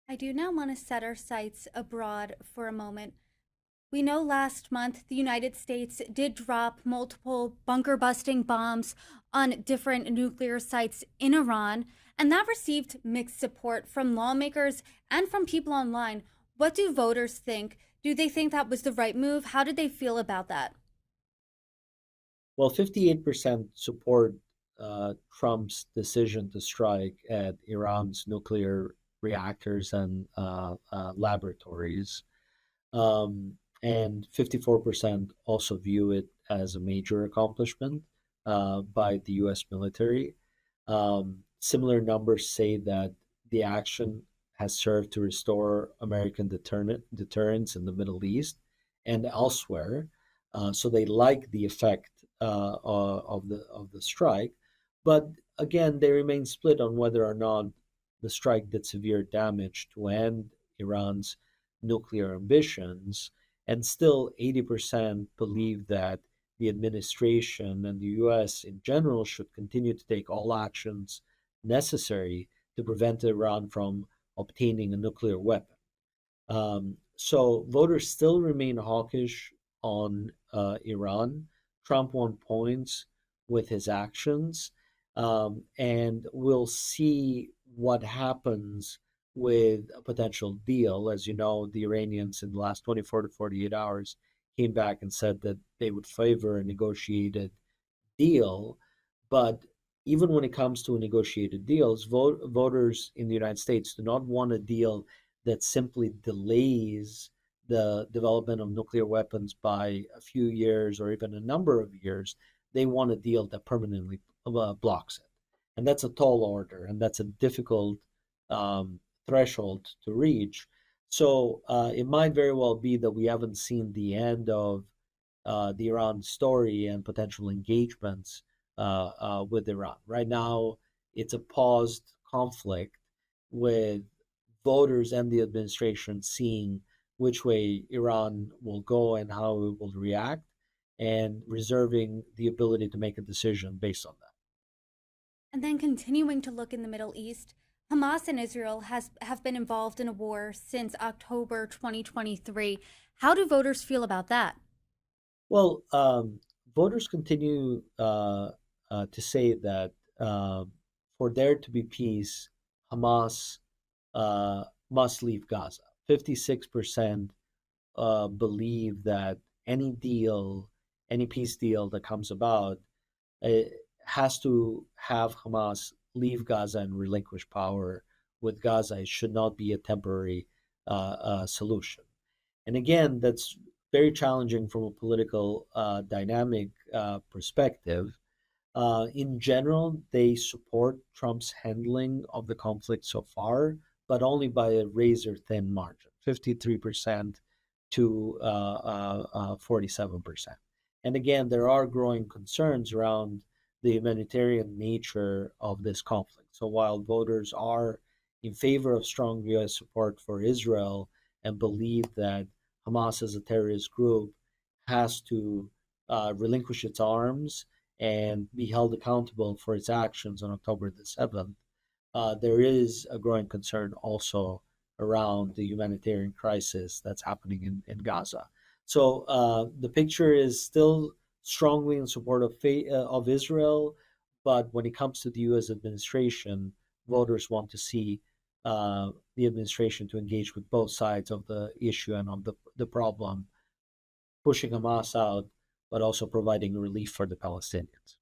I do now want to set our sights abroad for a moment. We know last month the United States did drop multiple bunker busting bombs on different nuclear sites in Iran, and that received mixed support from lawmakers and from people online. What do voters think? Do they think that was the right move? How did they feel about that? Well, 58% support Trump's decision to strike at Iran's nuclear reactors and laboratories. And 54% also view it as a major accomplishment by the US military. Similar numbers say that the action has served to restore American deterrence in the Middle East and elsewhere. So they like the effect of the strike, but again, they remain split on whether or not the strike did severe damage to end Iran's nuclear ambitions. And still, 80% believe that the administration and the US in general should continue to take all actions necessary to prevent Iran from obtaining a nuclear weapon. So voters still remain hawkish on Iran. Trump won points with his actions, and we'll see what happens with a potential deal. As you know, the Iranians in the last 24 to 48 hours came back and said that they would favor a negotiated deal. But even when it comes to negotiated deals, voters in the United States do not want a deal that simply delays the development of nuclear weapons by a few years or even a number of years. They want a deal that permanently blocks it. And that's a tall order, and that's a difficult threshold to reach. So it might very well be that we haven't seen the end of the Iran story and potential engagements with Iran. Right now, it's a paused conflict with voters and the administration seeing which way Iran will go and how it will react, and reserving the ability to make a decision based on that. And then continuing to look in the Middle East, Hamas and Israel have been involved in a war since October 2023. How do voters feel about that? Well, voters continue to say that for there to be peace, Hamas must leave Gaza. 56% believe that any deal, any peace deal that comes about, it has to have Hamas leave Gaza and relinquish power with Gaza. It should not be a temporary solution. And again, that's very challenging from a political dynamic perspective. In general, they support Trump's handling of the conflict so far, but only by a razor thin margin, 53% to 47%. And again, there are growing concerns around the humanitarian nature of this conflict. So while voters are in favor of strong US support for Israel and believe that Hamas as a terrorist group has to relinquish its arms and be held accountable for its actions on October the 7th, there is a growing concern also around the humanitarian crisis that's happening in Gaza. So the picture is still strongly in support of Israel, but when it comes to the U.S. administration, voters want to see the administration to engage with both sides of the issue and of the problem, pushing Hamas out, but also providing relief for the Palestinians.